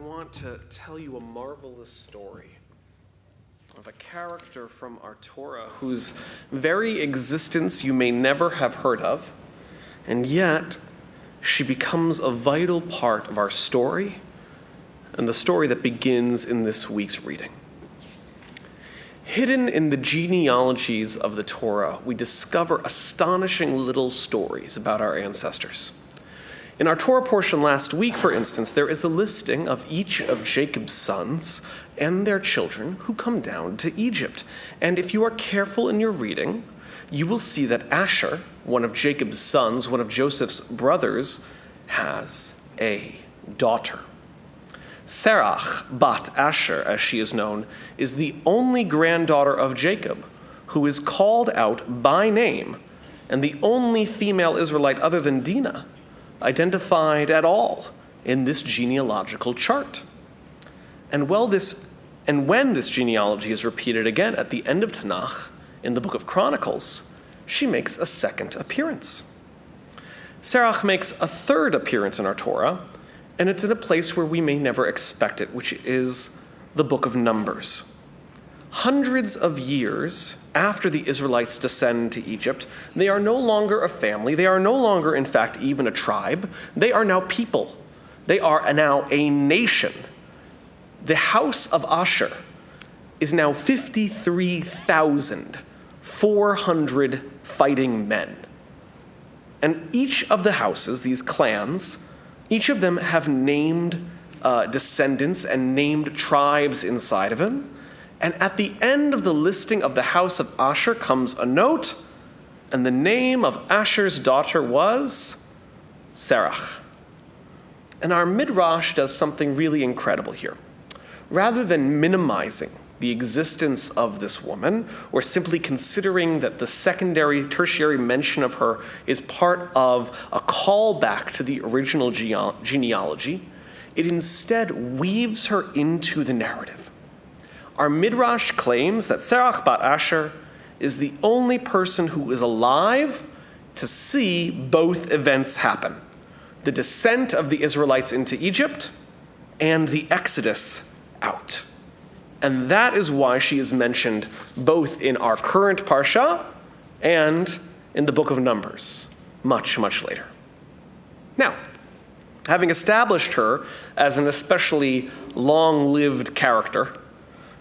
want to tell you a marvelous story of a character from our Torah whose very existence you may never have heard of, and yet she becomes a vital part of our story and the story that begins in this week's reading. Hidden in the genealogies of the Torah, we discover astonishing little stories about our ancestors. In our Torah portion last week, for instance, there is a listing of each of Jacob's sons and their children who come down to Egypt. And if you are careful in your reading, you will see that Asher, one of Jacob's sons, one of Joseph's brothers, has a daughter. Serach, bat Asher, as she is known, is the only granddaughter of Jacob who is called out by name, and the only female Israelite other than Dinah identified at all in this genealogical chart. And when this genealogy is repeated again at the end of Tanakh, in the book of Chronicles, she makes a second appearance. Serach makes a third appearance in our Torah, and it's in a place where we may never expect it, which is the book of Numbers. Hundreds of years after the Israelites descend to Egypt, they are no longer a family. They are no longer, in fact, even a tribe. They are now people. They are now a nation. The house of Asher is now 53,400 fighting men. And each of the houses, these clans, each of them have named descendants and named tribes inside of them. And at the end of the listing of the house of Asher comes a note, and the name of Asher's daughter was Serach. And our Midrash does something really incredible here. Rather than minimizing the existence of this woman, or simply considering that the secondary, tertiary mention of her is part of a callback to the original genealogy, it instead weaves her into the narrative. Our Midrash claims that Serach bat Asher is the only person who is alive to see both events happen: the descent of the Israelites into Egypt and the exodus out. And that is why she is mentioned both in our current Parsha and in the book of Numbers, much, much later. Now, having established her as an especially long-lived character,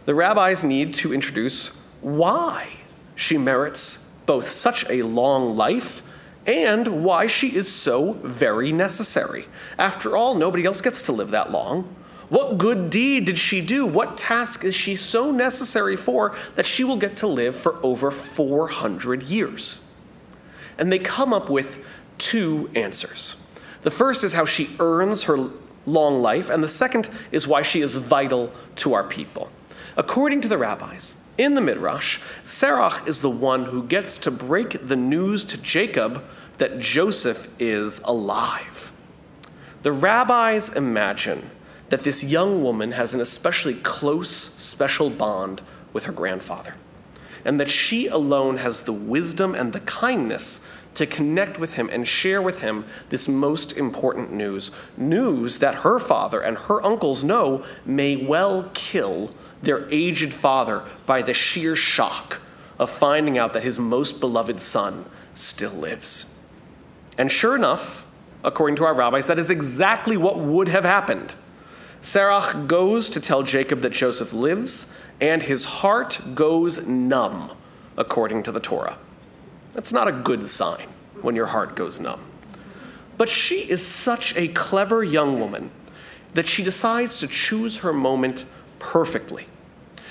the rabbis need to introduce why she merits both such a long life and why she is so very necessary. After all, nobody else gets to live that long. What good deed did she do? What task is she so necessary for that she will get to live for over 400 years? And they come up with two answers. The first is how she earns her long life, and the second is why she is vital to our people. According to the rabbis, in the Midrash, Serach is the one who gets to break the news to Jacob that Joseph is alive. The rabbis imagine that this young woman has an especially close, special bond with her grandfather, and that she alone has the wisdom and the kindness to connect with him and share with him this most important news that her father and her uncles know may well kill their aged father by the sheer shock of finding out that his most beloved son still lives. And sure enough, according to our rabbis, that is exactly what would have happened. Serach goes to tell Jacob that Joseph lives, and his heart goes numb, according to the Torah. That's not a good sign when your heart goes numb. But she is such a clever young woman that she decides to choose her moment perfectly.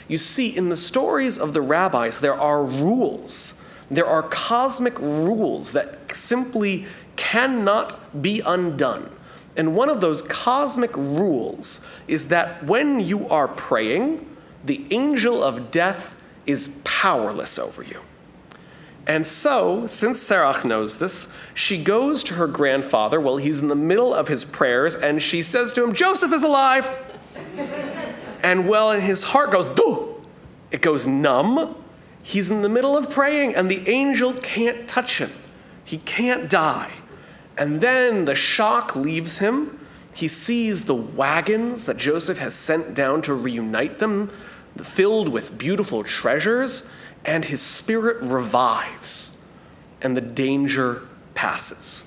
You see, in the stories of the rabbis, there are rules. There are cosmic rules that simply cannot be undone. And one of those cosmic rules is that when you are praying, the angel of death is powerless over you. And so, since Serach knows this, she goes to her grandfather while he's in the middle of his prayers, and she says to him, "Joseph is alive!" And well, and his heart goes, "Duh!" It goes numb. He's in the middle of praying, and the angel can't touch him. He can't die. And then the shock leaves him. He sees the wagons that Joseph has sent down to reunite them, filled with beautiful treasures, and his spirit revives, and the danger passes.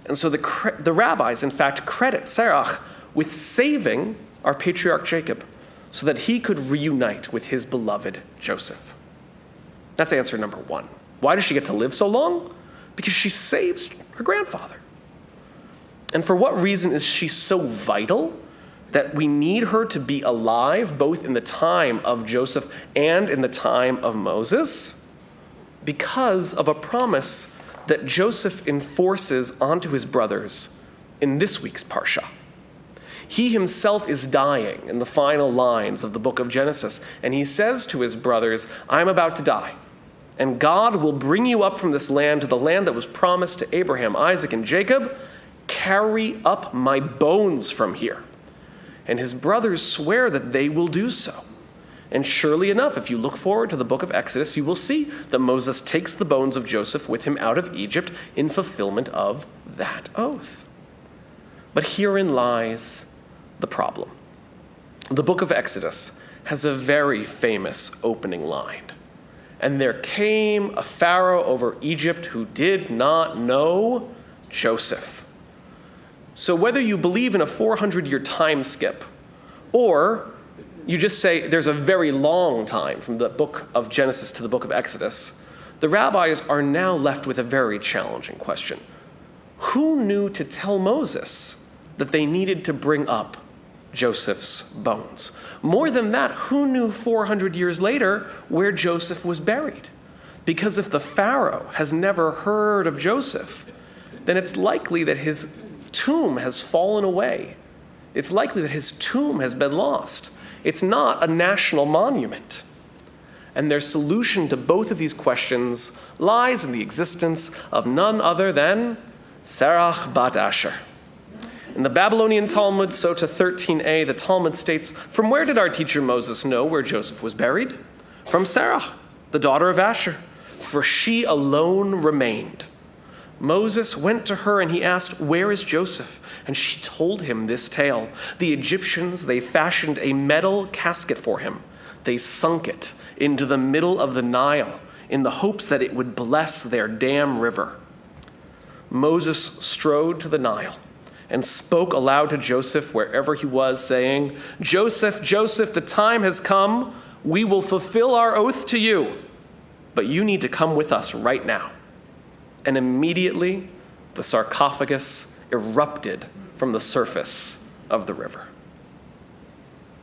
And so the rabbis, in fact, credit Serach with saving our patriarch Jacob so that he could reunite with his beloved Joseph. That's answer number one. Why does she get to live so long? Because she saves her grandfather. And for what reason is she so vital that we need her to be alive both in the time of Joseph and in the time of Moses? Because of a promise that Joseph enforces onto his brothers in this week's Parsha. He himself is dying in the final lines of the book of Genesis, and he says to his brothers, I'm about to die, and God will bring you up from this land to the land that was promised to Abraham, Isaac, and Jacob. Carry up my bones from here. And his brothers swear that they will do so. And surely enough, if you look forward to the book of Exodus, you will see that Moses takes the bones of Joseph with him out of Egypt in fulfillment of that oath. But herein lies the problem. The book of Exodus has a very famous opening line. And there came a Pharaoh over Egypt who did not know Joseph. So whether you believe in a 400-year time skip, or you just say there's a very long time from the book of Genesis to the book of Exodus, the rabbis are now left with a very challenging question. Who knew to tell Moses that they needed to bring up Joseph's bones? More than that, who knew 400 years later where Joseph was buried? Because if the Pharaoh has never heard of Joseph, then it's likely that his tomb has fallen away. It's likely that his tomb has been lost. It's not a national monument. And their solution to both of these questions lies in the existence of none other than Serach bat Asher. In the Babylonian Talmud, Sota 13a, the Talmud states, from where did our teacher Moses know where Joseph was buried? From Serach, the daughter of Asher, for she alone remained. Moses went to her and he asked, where is Joseph? And she told him this tale. The Egyptians, they fashioned a metal casket for him. They sunk it into the middle of the Nile in the hopes that it would bless their dam river. Moses strode to the Nile and spoke aloud to Joseph wherever he was, saying, Joseph, Joseph, the time has come. We will fulfill our oath to you, but you need to come with us right now. And immediately the sarcophagus erupted from the surface of the river.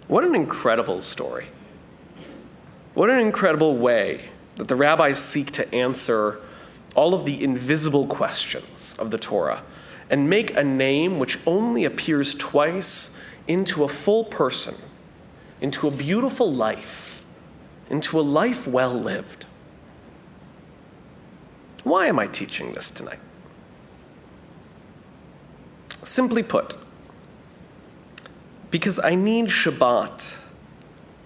What an incredible story. What an incredible way that the rabbis seek to answer all of the invisible questions of the Torah and make a name which only appears twice into a full person, into a beautiful life, into a life well lived. Why am I teaching this tonight? Simply put, because I need Shabbat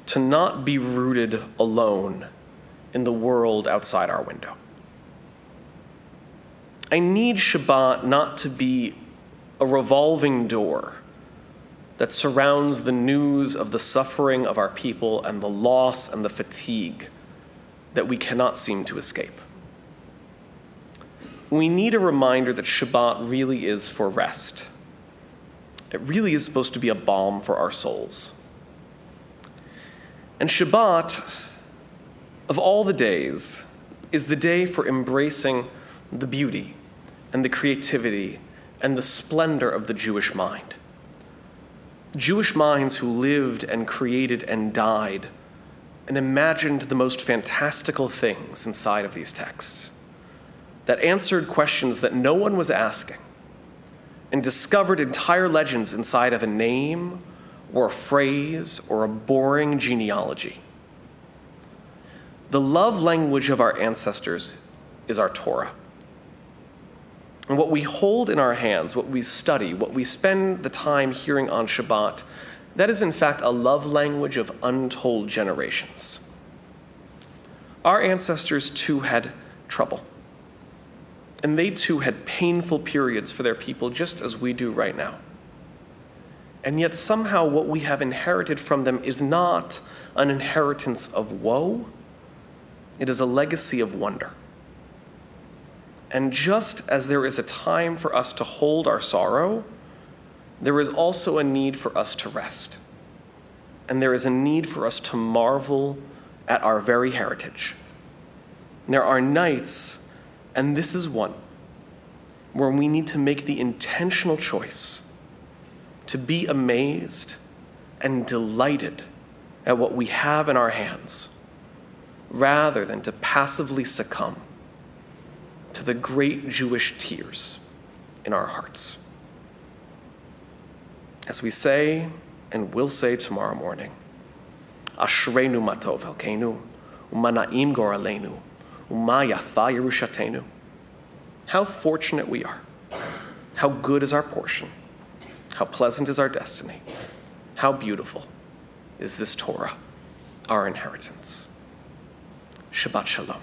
to not be rooted alone in the world outside our window. I need Shabbat not to be a revolving door that surrounds the news of the suffering of our people and the loss and the fatigue that we cannot seem to escape. We need a reminder that Shabbat really is for rest. It really is supposed to be a balm for our souls. And Shabbat, of all the days, is the day for embracing the beauty and the creativity and the splendor of the Jewish mind. Jewish minds who lived and created and died and imagined the most fantastical things inside of these texts, that answered questions that no one was asking, and discovered entire legends inside of a name or a phrase or a boring genealogy. The love language of our ancestors is our Torah. And what we hold in our hands, what we study, what we spend the time hearing on Shabbat, that is in fact a love language of untold generations. Our ancestors too had trouble. And they too had painful periods for their people, just as we do right now. And yet somehow what we have inherited from them is not an inheritance of woe. It is a legacy of wonder. And just as there is a time for us to hold our sorrow, there is also a need for us to rest. And there is a need for us to marvel at our very heritage. There are nights, and this is one, where we need to make the intentional choice to be amazed and delighted at what we have in our hands, rather than to passively succumb to the great Jewish tears in our hearts. As we say and will say tomorrow morning, Ashreinu matov elkeinu, u'mana'im goraleinu, u'ma yafa yerushatenu. How fortunate we are. How good is our portion. How pleasant is our destiny. How beautiful is this Torah, our inheritance. Shabbat shalom.